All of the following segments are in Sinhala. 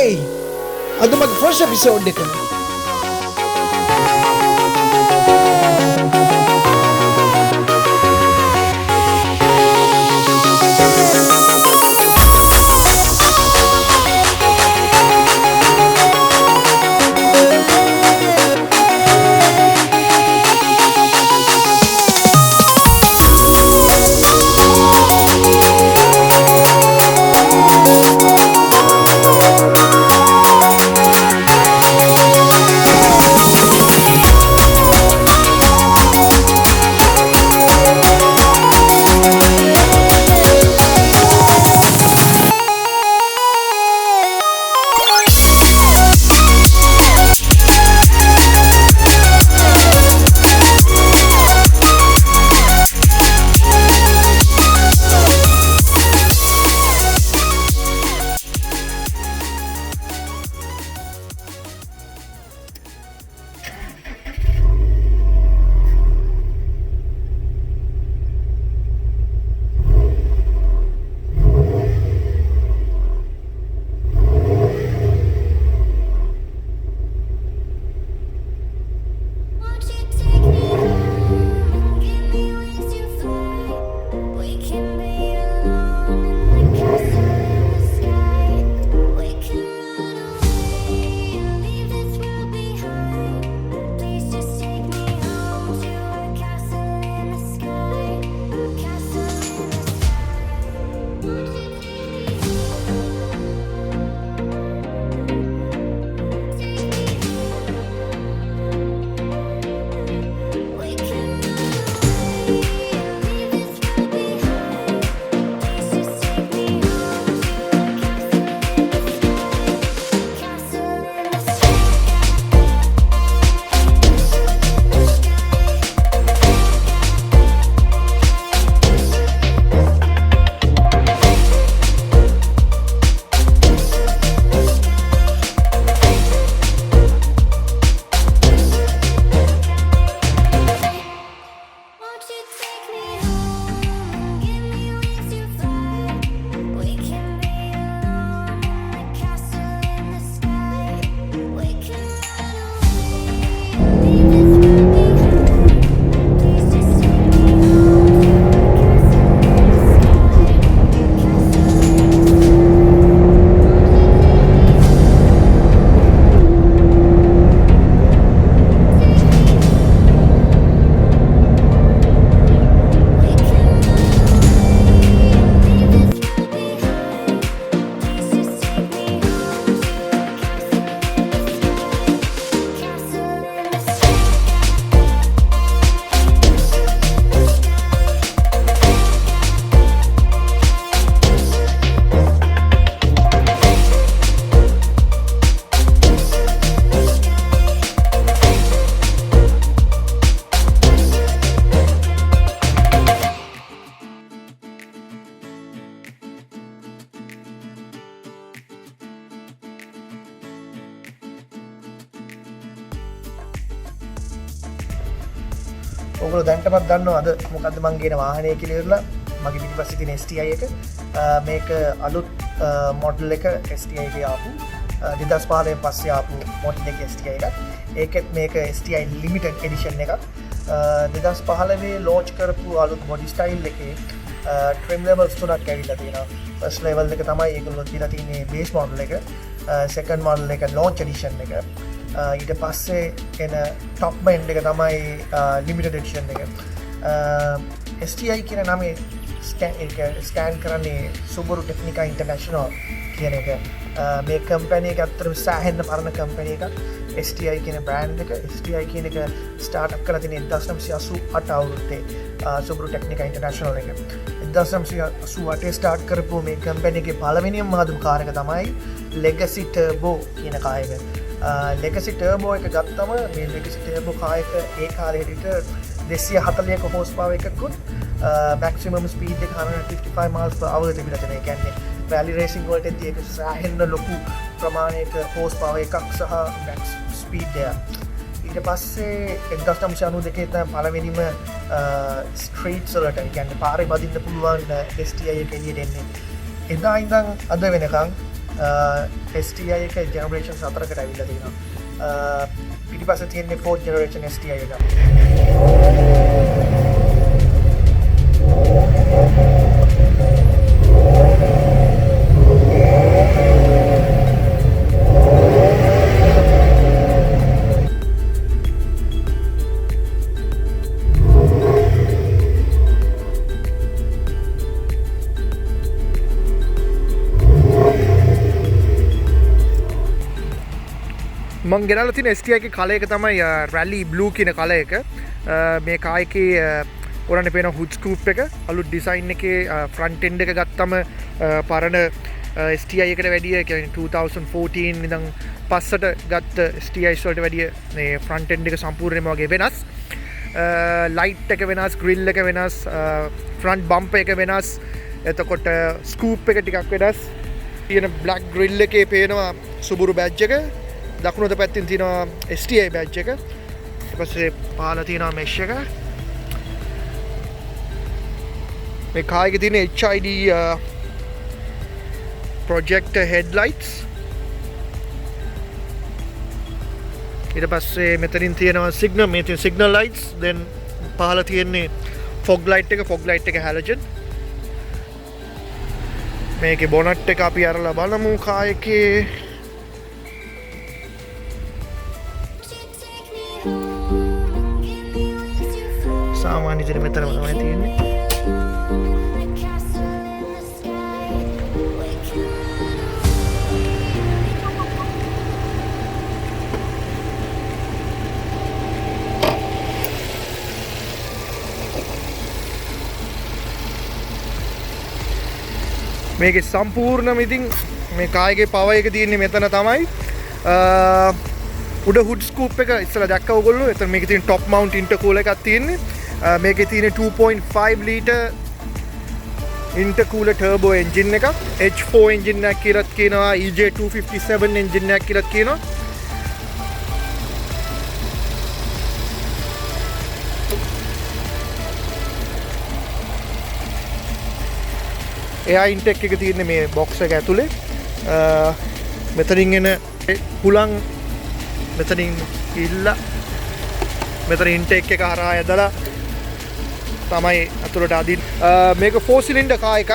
Hey, අද මගේ ෆස්ට් එපිසෝඩ් එක. ඔගොල්ලෝ දැන්ටමත් දන්නවා අද මොකද්ද මං ගේන වාහනය කියලා ඉවරලා මගේ පිටිපස්සේ තියෙන STI එක මේක අලුත් මොඩල් එක STI එකේ ආපු 2015 පස්සේ ආපු මොඩල් එක STI එකක්. ඒකෙත් මේක STI limited edition එකක්. 2015 ලොන්ච් කරපු අලුත් body style එකේ trim levels තුනක් ඇවිල්ලා තියෙනවා. first level එක තමයි ඒගොල්ලෝ දීලා තියෙන්නේ base model එක. second model එක launch edition එක. ඊට පස්සේ එන ටොප් එන්ඩ් එක තමයි ලිමිටඩ් එඩිෂන් එක. STI කියන නමේ ස්කෑන් කරන්නේ සුබරු ටෙක්නිකා ඉන්ටර්නැෂනල් කියන එක. මේ කම්පැනි එක අත්‍තරම සෑහෙන්න පරණ කම්පැනි එකක්. STI කියන බ්‍රෑන්ඩ් එක. STI කියන එක ස්ටාර්ට් අප් කරලා තියෙන්නේ 1988 අවුරුද්දේ සුබරු ටෙක්නිකා ඉන්ටර්නැෂනල් එක. 1988 ස්ටාර්ට් කරපු මේ කම්පැනි එකේ පළවෙනිම හදපු කාර් එක තමයි Legacy Turbo කියන කාර් එක. Legacy Turbo එක ගත්තම මේ Legacy Turbo කාර් එක ඒ කාලේට 240ක හෝස් පවර් එකකුත් maximum speed එක 155 miles per hour තිබිලා තියෙනවා. ඒ කියන්නේ rally racing වලට ඒක සෑහෙන ලොකු ප්‍රමාණයක හෝස් පවර් එකක් සහ max speed එක. ඊට පස්සේ 1992 තමයි පළවෙනිම ස්ට්‍රීට්ස් වලට කියන්නේ පාරේ බදින්න පුළුවන් STI එක එළියට එන්නේ. එදා ඉඳන් අද වෙනකන් STI එක ජෙනරේෂන් 4කට ඇවිල්ලා තියෙනවා. පිටිපස්සේ තියෙන්නේ 4th generation STI එක. මං ගෙනල්ලා තියෙන STI එකේ කලර් එක තමයි රැලි බ්ලූ කියන කලර් එක. මේ කාර් එකේ ඔරන්න පේන හුඩ් ස්කූප් එක අලුත් ඩිසයින් එකේ ෆ්‍රන්ට් එන්ඩ් එක ගත්තම පරණ STI එකට වැඩිය කියන්නේ 2014 ඉඳන් පස්සට ගත්ත STIs වලට වැඩිය මේ ෆ්‍රන්ට් එන්ඩ් එක සම්පූර්ණයෙන්ම වගේ වෙනස්. ලයිට් එක වෙනස්, ග්‍රිල් එක වෙනස්, ෆ්‍රන්ට් බම්පර් එක වෙනස්. එතකොට ස්කූප් එක ටිකක් වෙනස්. තියෙන බ්ලැක් ග්‍රිල් එකේ පේනවා සුබුරු බැජ් එක. දකුණත පැත්තෙන් තියෙනවා STI බැජ් එක. ඊට පස්සේ පහළ තියෙනවා මෙෂ් එක. මේ කාර් එකේ තියෙන HID projector headlights. ඊට පස්සේ මෙතනින් තියෙනවා signal, මේ තියෙන signal lights. then පහළ තියෙන්නේ fog light එක halogen. මේකේ bonnet එක අපි අරලා බලමු කාර් එකේ. सामान्य जन में तरह बनाए थी इन्हें මේකේ සම්පූර්ණ මිතින් මේ කායගේ පව එක තියෙන්නේ මෙතන තමයි. උඩ හුඩ් ස්කූප් එක ඉස්සලා දැක්කව ඔයගොල්ලෝ. එතන මේකේ තියෙන টপ මවුන්ට් ඉන්ටර්කූලර් එකක් තියෙන්නේ. මේකේ තියෙන 2.5 ලීටර් ඉන්ටර්කූලර් ටර්බෝ එන්ජින් එකක්. H4 එන්ජින් එකක් කියලා කියනවා. EJ257 එන්ජින් එකක් කියලා කියනවා. එයා ඉන්ටෙක් එක තියෙන්නේ මේ බොක්ස් එක ඇතුලේ. මෙතනින් එන හුලං මෙතනින් ඉල්ල මෙතන ඉන්ටෙක් එක හරහා ඇදලා තමයි අතුලට අදින්. මේක 4 සිලින්ඩර් කාර් එකක්.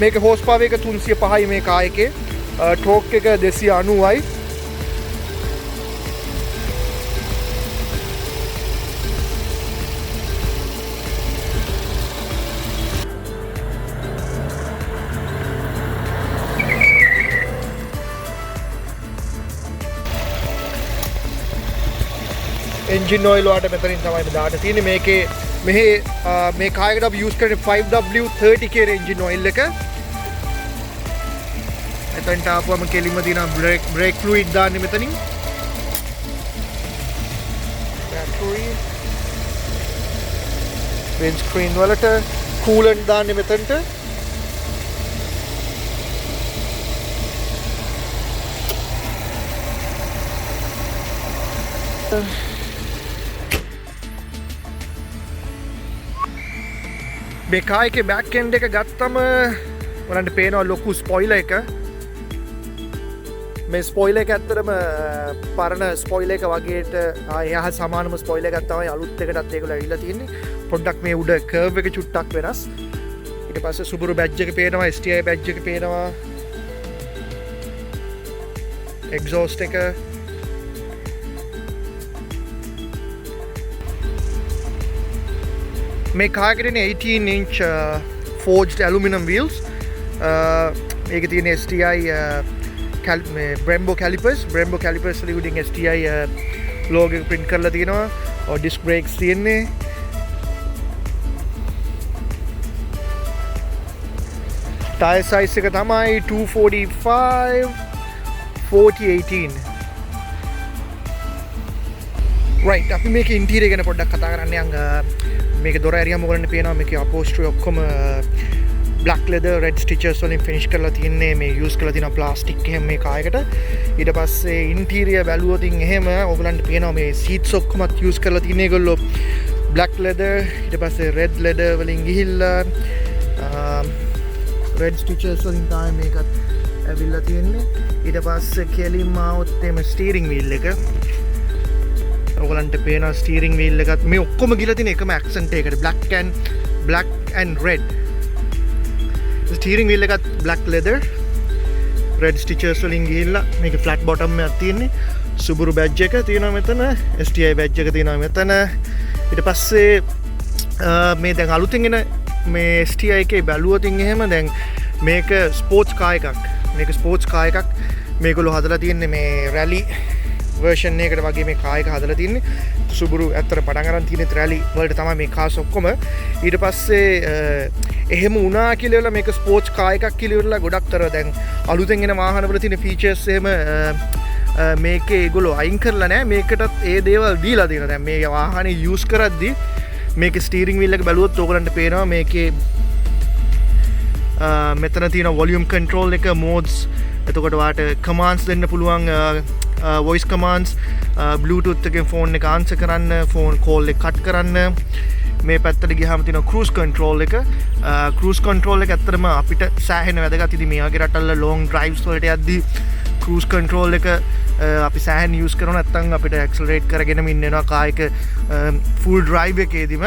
මේක හෝස් පවර් එක 305යි මේ කාර් එකේ. ටෝක් එක 290යි. engine oil වලට මෙතනින් තමයි දාන්න තියෙන්නේ. මේකේ මෙහි මේ කාර් එකට අපි use කරන්නේ 5W30 කියන engine oil එක. එතනට ආපුවම කෙලින්ම තියෙනවා brake fluid දාන්නේ මෙතනින්. battery windscreen වලට coolant දාන්නේ මෙතනට. මේ කාර් එකේ බෑක් එන්ඩ් එක ගත්තම ඔයාලන්ට පේනවා ලොකු ස්පොයිලර් එක. මේ ස්පොයිලර් එක ඇත්තටම පරණ ස්පොයිලර් එක වගේට එහා සමානම ස්පොයිලර් එකක් තමයි අලුත් එකටත් ඒගොල්ලෝ ඇවිල්ලා තියෙන්නේ. පොඩ්ඩක් මේ උඩ කර්ව් එක චුට්ටක් වෙනස්. ඊට පස්සේ සුබුරු බැජ් එක පේනවා, STI බැජ් එක පේනවා. එක්සෝස්ට් එක මේ කාර් එකේ තියෙන 18 inch forged aluminum wheels. මේකේ තියෙන STI Brembo calipers වලින් STI logo එක print කරලා තියෙනවා. disc brakes තියෙන්නේ. tire size එක තමයි 245 4018. right, අපි මේකේ interior ගැන පොඩ්ඩක් කතා කරන්න යන්න. මේක දොර ඇරියම ඔයගොල්ලන්ට පේනවා මේකේ අපෝස්ට්‍රි ඔක්කොම black leather red stitches වලින් finish කරලා තියන්නේ. මේ use කරලා තියෙන ප්ලාස්ටික් එහෙම මේ කායකට. ඊට පස්සේ interior බැලුවොත් එහෙම ඔයගොල්ලන්ට පේනවා මේ seats ඔක්කොමත් use කරලා තියෙන ඒගොල්ලෝ black leather. ඊට පස්සේ red leather වලින් ගිහිල්ලා red stitches වලින් තමයි මේකත් ඇවිල්ලා තියෙන්නේ. ඊට පස්සේ කෙලින්ම આવොත් එමේ ස්ටියරින් වීල් එක. ඔයගලන්ට පේනවා ස්ටියරින් වීල් එකත් මේ ඔක්කොම ගිහලා තියෙන එකම ඇක්සන්ට් එකකට black and red. Steering wheel එකත් black leather red stitches වලින් ගිහිල්ලා මේක flat bottom එකක් තියෙන්නේ. Subaru badge එක තියෙනවා මෙතන. STI badge එක තියෙනවා මෙතන. ඊට පස්සේ මේ දැන් අලුතෙන් එන මේ STI එකේ බැලුවොතින් එහෙම දැන් මේක ස්පෝර්ට්ස් කාර් එකක්. මේක ස්පෝර්ට්ස් කාර් එකක්. මේගොල්ලෝ හදලා තියෙන්නේ මේ රැලි version එකකට වගේ මේ කාර් එක හදලා තින්නේ. Subaru ඇත්තට පටන් ගන්න තියෙන රැලි වලට තමයි මේ කාර්ස් ඔක්කොම. ඊට පස්සේ එහෙම වුණා කියලා වෙලා මේක ස්පෝර්ට්ස් කාර් එකක් කියලා ඉවරලා ගොඩක්තර දැන් අලුතෙන් එන වාහන වල තියෙන ෆීචර්ස් එහෙම මේකේ ඒගොල්ලෝ අයින් කරලා නැහැ. මේකටත් ඒ දේවල් දීලා තියෙනවා. දැන් මේ වාහනේ යූස් කරද්දි මේකේ ස්ටියරින් වීල් එක බැලුවොත් ඕගලන්ට පේනවා මේකේ මෙතන තියෙන වොලියුම් කන්ට්‍රෝල් එක modes එතකොට වාට කමාන්ඩ්ස් දෙන්න පුළුවන් voice commands bluetooth එකෙන් ෆෝන් එක ආන්සර් කරන්න ෆෝන් කෝල් එක කට් කරන්න මේ පැත්තට ගියාම තියෙන cruise control එක cruise control එක ඇත්තටම අපිට සෑහෙන වැදගත්. ඉතින් මේ වගේ රටවල long drives වලට යද්දී cruise control එක අපි සෑහෙන use කරනවා නැත්නම් අපිට accelerate කරගෙනම ඉන්න වෙනවා කාර් එක full drive එකේදීම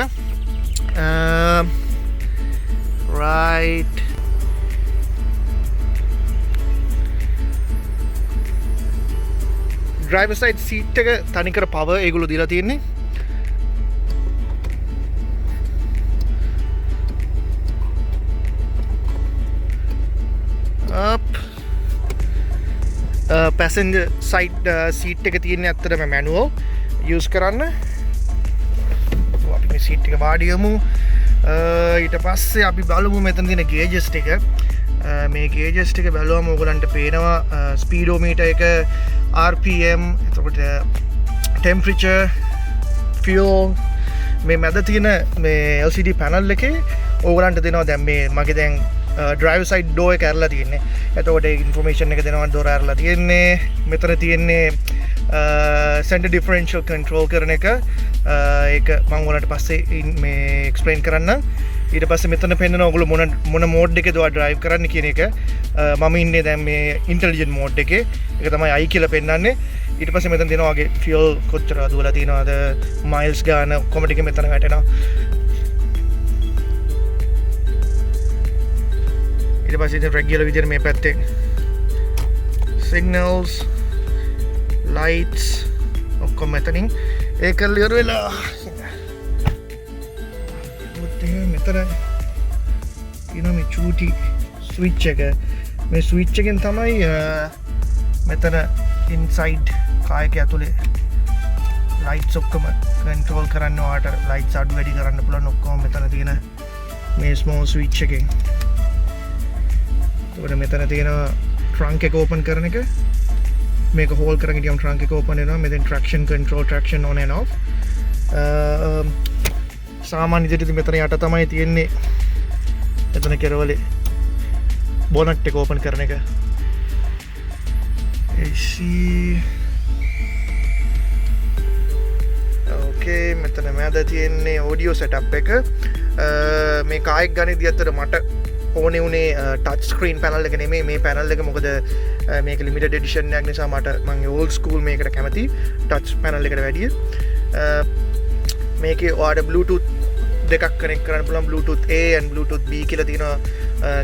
right driver side seat එක තනිකර power ඒගොල්ලෝ දීලා තියෙන්නේ. up passenger side seat එක තියෙන්නේ ඇත්තටම manual use කරන්න. අපි මේ seat එක වාඩි යමු. ඊට පස්සේ අපි බලමු මෙතන තියෙන gauges ටික. මේ gauges ටික බැලුවම ඔයගලන්ට පේනවා speedometer එක RPM එතකොට temperature fuel මේ මැද තියෙන මේ LCD panel එකේ ඕගලන්ට දෙනවා දැන් මේ මගේ දැන් driver side door එක ඇරලා තියෙන්නේ. එතකොට ඒ information එක දෙනවා door ඇරලා තියෙන්නේ. මෙතන තියෙන්නේ center differential control කරන එක. ඒක මම ඔයාලට පස්සේ මේ explain කරන්න. ඊට පස්සේ මෙතන පෙන්නන ඔයගොල්ලෝ මොන mode එකේද ඔයා drive කරන්න කියන එක. මම ඉන්නේ දැන් මේ intelligent mode එකේ. ඒක තමයි I කියලා පෙන්නන්නේ. ඊට පස්සේ මෙතන දෙනවා වගේ fuel කොච්චර දුවලා තියෙනවද miles ගාන ඔක්කොම ටික මෙතන වැටෙනවා. ඊට පස්සේ regular විදිහට මේ පැත්තේ signals lights ඔක්කොම මෙතනින් ඒක කරලා ඉවර වෙලා මෙතන තියෙන මේ චූටි ස්විච් එක මේ ස්විච් එකෙන් තමයි මෙතන ඉන්සයිඩ් කාර් එක ඇතුලේ ලයිට්ස් ඔක්කොම කන්ට්‍රෝල් කරන්න ඔයාලට ලයිට්ස් අඩු වැඩි කරන්න පුළුවන් ඔක්කොම මෙතන තියෙන මේ ස්මෝල් ස්විච් එකෙන්. ඒකට මෙතන තියෙනවා ට්‍රංක් එක ඕපන් කරන එක. මේක හෝල්ඩ් කරගෙන ගියම ට්‍රංක් එක ඕපන් වෙනවා. මෙතෙන් traction control traction on and off. සාමාන්‍ය විදිහට මෙතන යට තමයි තියෙන්නේ. මෙතන කෙරවලේ බොනට් එක ඕපන් කරන එක. AC okay මෙතන මැද තියෙන්නේ audio setup එක. මේ කායික් ගණේදී අතර මට ඕනේ උනේ ටච් ස්ක්‍රීන් පැනල් එක නෙමෙයි මේ පැනල් එක. මොකද මේක ලිමිටඩ් එඩිෂන් එකක් නිසා මට මම ඕල්ඩ් ස්කූල් මේකට කැමති ටච් පැනල් එකට වැඩිය. මේකේ ඔයාලට Bluetooth දෙකක් කනෙක්ට් කරන්න පුළුවන්. Bluetooth A and Bluetooth B කියලා තියෙනවා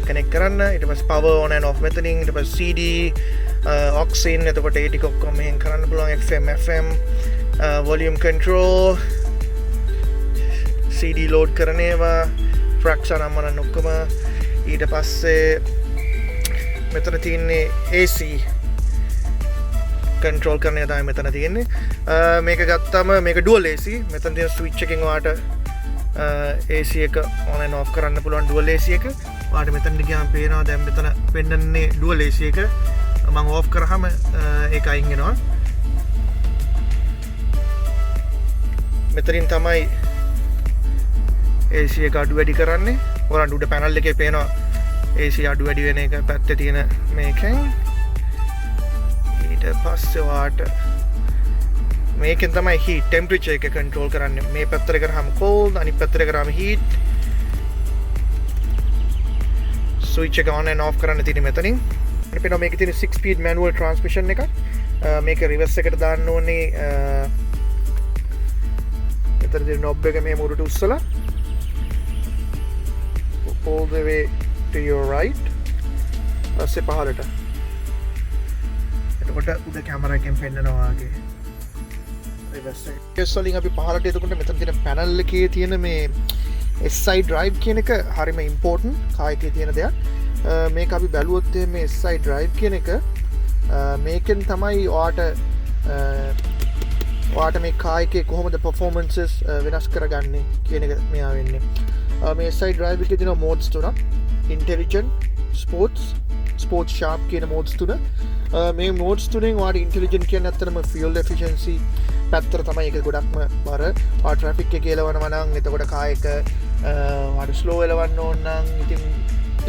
කනෙක්ට් කරන්න. ඊට පස්සේ power on and off මෙතනින්. ඊට පස්සේ CD aux in එතකොට ඒ ටික ඔක්කොම මෙහෙන් කරන්න පුළුවන්. FM volume control CD load කරන ඒවා fraction අමරන්න ඔක්කොම. ඊට පස්සේ මෙතන තියෙන්නේ AC control කරන එක තමයි මෙතන තියෙන්නේ. මේක ගත්තම මේක dual AC. මෙතන තියෙන switch එකෙන් ඔයාලට AC එක on and off කරන්න පුළුවන් dual AC එක. ඔයාලට මෙතනට ගියාම පේනවා දැන් මෙතන පෙන්නන්නේ dual AC එක. මම off කරාම ඒක අයින් වෙනවා. මෙතනින් තමයි AC එක අඩු වැඩි කරන්නේ. ඔයාලට උඩ පැනල් එකේ පේනවා AC අඩු වැඩි වෙන එක පැත්තේ තියෙන මේකෙන්. ඊට පස්සේ ඔයාලට මේකෙන් තමයි heat temperature එක control කරන්නේ. මේ පැත්තට කරාම cold අනිත් පැත්තට කරාම heat. switch එක on and off කරන්න තියෙන්නේ මෙතනින්. පෙනවා මේකේ තියෙන 6 speed manual transmission එකක්. මේක reverse එකට දාන්න ඕනේ මෙතන තියෙන knob එක මේ මුරට උස්සලා all the way to your right. පස්සේ පහළට. එතකොට උඩ කැමරා එකෙන් පෙන්නනවා වගේ. reverse එක. කෙස් වලින් අපි පහළට එතකොට මෙතන තියෙන panel එකේ තියෙන මේ SI drive කියන එක හරිම important කායකේ තියෙන දෙයක්. මේක අපි බැලුවොත් මේ SI drive කියන එක මේකෙන් තමයි ඔයාට මේ කායකේ කොහොමද performances වෙනස් කරගන්නේ කියන එක මෙයා වෙන්නේ. මේ SI drive එකේ තියෙන modes තුනක්. intelligent, sports sharp කියන modes තුන. මේ modes තුනෙන් ඔයාට intelligent කියන්නේ ඇත්තටම fuel efficiency පැත්තට තමයි ඒක ගොඩක්ම බර. ඔයා traffic එකේ එලවනවා නම් එතකොට කායක ඔයාට slow එලවන්න ඕන නම් ඉතින්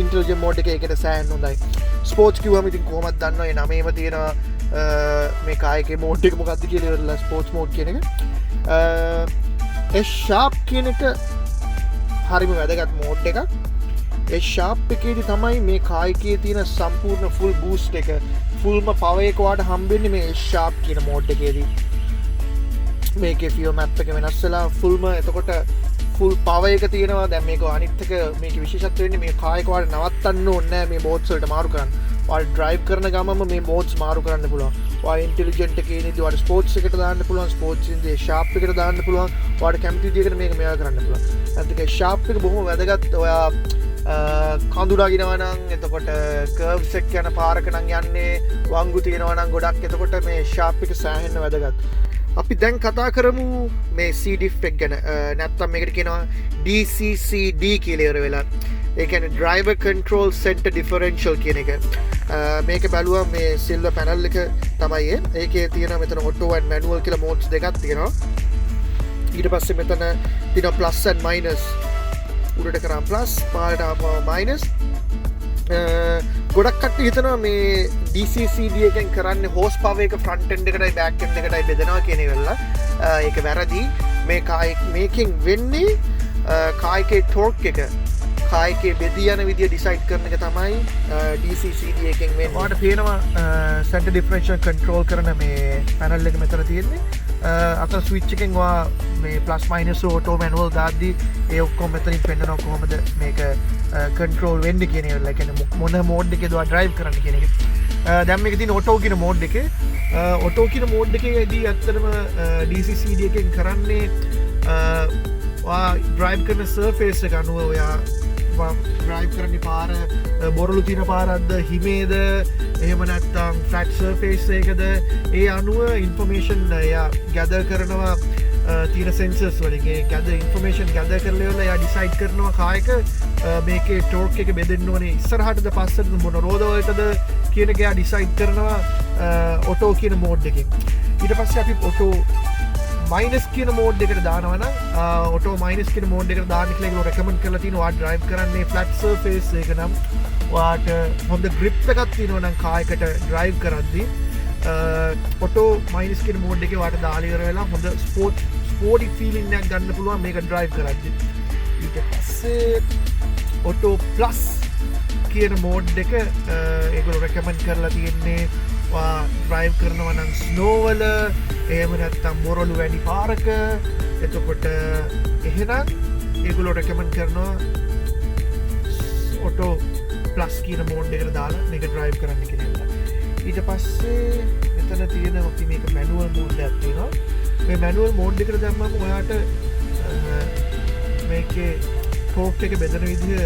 intelligent mode එකේ ඒකට සෑහෙන්න හොඳයි. sports කිව්වම ඉතින් කොහොමද දන්නව ඒ නමේම තියෙනවා මේ කායකේ mode එක මොකක්ද කියලා ඉවරලා sports mode කියන එක. sharp කියන එක හරිම වැදගත් mode එකක්. sharp එකේදී තමයි මේ කායකයේ තියෙන සම්පූර්ණ full boost එක fullම power එක ඔයාට හම්බෙන්නේ මේ sharp කියන mode එකේදී. මේකේ fuel map එක වෙනස් වෙලා fullම එතකොට full power එක තියෙනවා. දැන් මේක අනිත් එක මේකේ විශේෂත්වය වෙන්නේ මේ කායක ඔයාට නවත්තන්න ඕනේ නැහැ මේ modes වලට මාරු කරන්න. ඔයාලා drive කරන ගමන්ම මේ modes මාරු කරන්න පුළුවන්. ඔයා intelligent එකේ ඉඳි ඔයාලා sports එකට දාන්න පුළුවන්. sports ඉඳි sharp එකට දාන්න පුළුවන්. ඔයාට කැමති විදිහකට මේක මෙයා කරන්න පුළුවන්. නැත්නම් ඒ sharp එක බොහොම වැදගත්. ඔයා කඳුරාගෙනවා නම් එතකොට කර්ව්ස් එක යන පාරක නම් යන්නේ වංගු තියෙනවා නම් ගොඩක් එතකොට මේ sharp එක සෑහෙන්න වැදගත්. අපි දැන් කතා කරමු මේ C-diff එක ගැන. නැත්තම් මේකට කියනවා DCCD කියලා ඉවර වෙලා. ඒ කියන්නේ driver control center differential කියන එක. මේක බැලුවා මේ silver panel එක තමයි ඒකේ තියෙනවා මෙතන auto and manual කියලා modes දෙකක් තියෙනවා. ඊට පස්සේ මෙතන තියෙනවා plus and minus. උඩට කරාම plus පහළට ආපුවම minus. ගොඩක් කට්ටිය හිතනවා මේ DCCD එකෙන් කරන්නේ horse power එක front end එකටයි back end එකටයි බෙදනවා කියන එක. ඒක වැරදි. මේ මේකෙන් වෙන්නේ කායකේ torque එක කායකේ බෙදී යන විදිය decide කරන එක තමයි DCCD එකෙන් වෙන්නේ. ඔයාලට පේනවා center differential control කරන මේ panel එක මෙතන තියෙන්නේ. අතන switch එකෙන් ඔයා මේ plus minus auto manual දාද්දි ඒ ඔක්කොම මෙතනින් පෙන්නනවා කොහොමද මේක control වෙන්නේ කියන එක. like මොන mode එකේද ඔයා drive කරන්න කියන එක. දැන් මේක තියෙන auto කියන mode එකේ. auto කියන mode එකේදී ඇත්තටම DCCD එකෙන් කරන්නේ ඔයා drive කරන surface එක අනුව ඔයා drive කරන්නේ පාර බොරළු තියෙන පාරක්ද හිමේද එහෙම නැත්නම් flat surface එකද ඒ අනුව information එයා gather කරනවා තියෙන sensors වලින් ඒ gather information gather කරලා ඉවරලා එයා decide කරනවා කායක මේකේ torque එක බෙදෙන්න ඕනේ ඉස්සරහටද පස්සටද මොන රෝද වලටද කියන එක එයා decide කරනවා auto කියන mode එකෙන්. ඊට පස්සේ අපි auto minus කියන mode එකට දානවා නම් auto minus කියන mode එකට දාන්න කියලා ඒක recommend කරලා තිනවා. ඔයා drive කරන්නේ flat surface එක නම් ඔයාට හොඳ grip එකක් තියෙනවා නම් කායකට drive කරද්දී auto minus කියන mode එකේ ඔයාට දාලා ඉවර වෙලා හොඳ sporty feeling එකක් ගන්න පුළුවන් මේක drive කරද්දී. ඊට පස්සේ auto plus කියන mode එක ඒගොල්ලෝ recommend කරලා තියෙන්නේ drive කරනවා නම් snow වල එහෙම නැත්නම් බොරළු වැඩි පාරක එතකොට එහෙනම් ඒගොල්ලෝ recommend කරනවා auto plus කියන mode එකට දාලා මේක drive කරන්න කියලා. ඊට පස්සේ මෙතන තියෙන අපි මේක manual mode එකක් තියෙනවා. මේ manual mode එකට දැම්මම ඔයාට මේකේ torque එක බෙදෙන විදිහ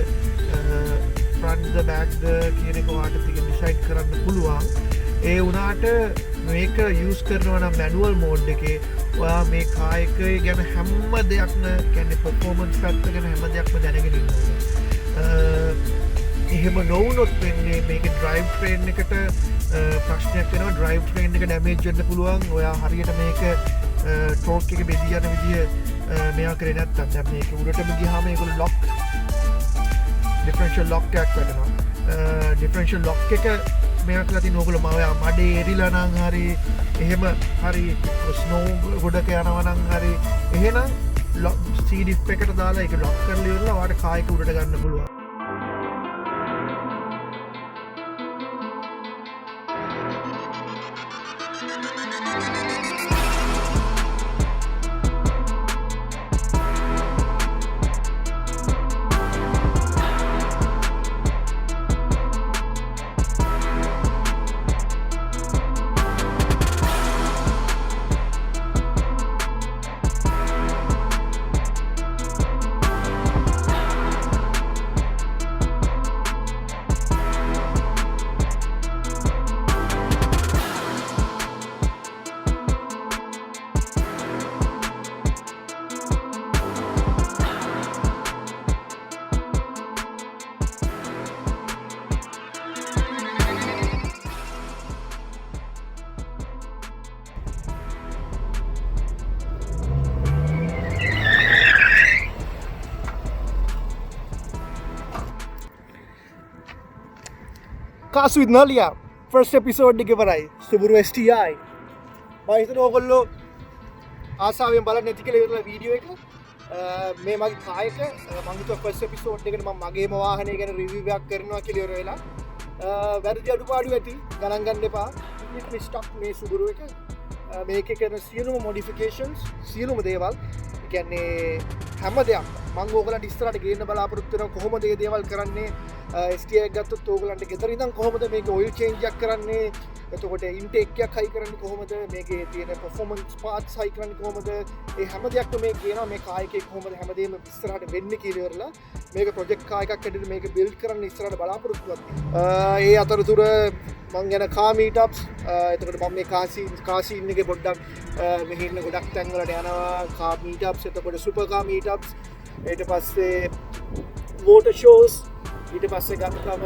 front the back the කියන එක ඔයාට decide කරන්න පුළුවන්. ඒ වුණාට මේක use කරනවා නම් manual mode එකේ ඔයා මේ කායක ගැන හැම දෙයක්ම කියන්නේ performance පැත්ත ගැන හැම දෙයක්ම දැනගෙන ඉන්න ඕනේ. එහෙම නොවුනොත් වෙන්නේ මේක drive train එකට ප්‍රශ්නයක් වෙනවා. drive train එක damage වෙන්න පුළුවන්. ඔයා හරියට මේක torque එක බෙදී යන විදිය මෙයා කරේ නැත්තම් දැන් මේක උඩටම ගියාම ඒගොල්ලෝ lock differential lock එකක් වැඩනවා. differential lock එක මෙයා කියලා තියෙන ඕගොල්ලෝ මඩේ එරිලා නම් හරි එහෙම හරි ස්නෝ ගොඩක යනවා නම් හරි එහෙනම් C-diff එකට දාලා ඒක lock කරලා ඉවරලා ඔයාලට කායක උඩට ගන්න පුළුවන්. Cars with Nalia first episode එක ඉවරයි Subaru STI මම හිතනවා ඔයගොල්ලෝ ආසාවෙන් බලන්න ඇති කියලා ඉවරලා වීඩියෝ එක මේ මගේ කායක මම හිතුවා first episode එකට මම මගේම වාහනය ගැන review එකක් කරනවා කියලා ඉවර වෙලා වැරදි අඩුපාඩු ඇති ගණන් ගන්න එපා completely stock මේ Subaru එක මේකේ කරන සියලුම modifications සියලුම දේවල් කියන්නේ හැම දෙයක් මම ඕගලන්ට ඉස්සරහට ගේන්න බලාපොරොත්තු වෙනවා කොහොමද මේ දේවල් කරන්නේ STI එක ගත්තොත් ඕගලන්ට ගෙදර ඉඳන් කොහොමද මේක oil change එකක් කරන්නේ එතකොට intake එකක් high කරන්නේ කොහොමද මේකේ තියෙන performance parts high කරන්නේ කොහොමද මේ හැම දෙයක්ම මේ කියනවා මේ කාර් එකේ කොහොමද හැමදේම ඉස්සරහට වෙන්නේ කියලා ඉවරලා මේක project කාර් එකක් ඇතුළේ මේක build කරන්න ඉස්සරහට බලාපොරොත්තු වෙනවා ඒ අතරතුර මම යන car meetups එතකොට මම මේ car scene එකේ පොඩ්ඩක් මෙහි ඉන්න ගොඩක් තැන් වලට යනවා car meetups එතකොට super car meetups ඊට පස්සේ motor shows ඊට පස්සේ ගත්තම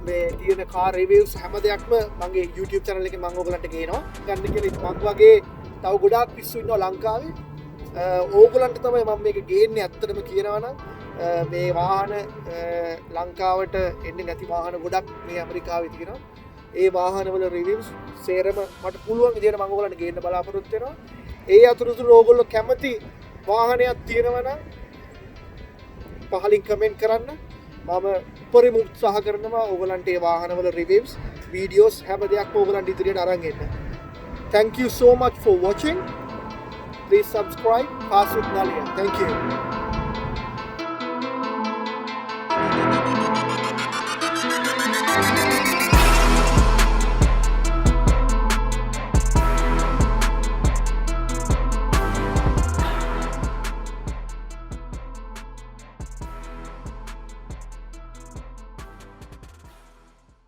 මේ තියෙන car reviews හැම දෙයක්ම මගේ YouTube channel එකේ මම ඔයගලන්ට ගේනවා ගන්න කියලා මම වගේ තව ගොඩාක් පිස්සු ඉන්නවා ලංකාවේ ඕගලන්ට තමයි මම මේක ගේන්නේ ඇත්තටම කියනවා නම් මේ වාහන ලංකාවට එන්නේ නැති වාහන ගොඩක් මේ ඇමරිකාවේ තියෙනවා ඒ වාහනවල reviews සේරම මට පුළුවන් විදියට මම ඔයගලන්ට ගේන්න බලාපොරොත්තු වෙනවා ඒ අතරතුර ඕගොල්ලෝ කැමති වාහනයක් තියෙනවා නම් පහලින් කමෙන්ට් කරන්න මම උපරිම උත්සාහ කරනවා ඕගලන්ට ඒ වාහනවල reviews videos හැම දෙයක්ම ඕගලන්ට ඉදිරියට අරන් එන්න. Thank you so much for watching. Please subscribe Cars with Nalia. Thank you.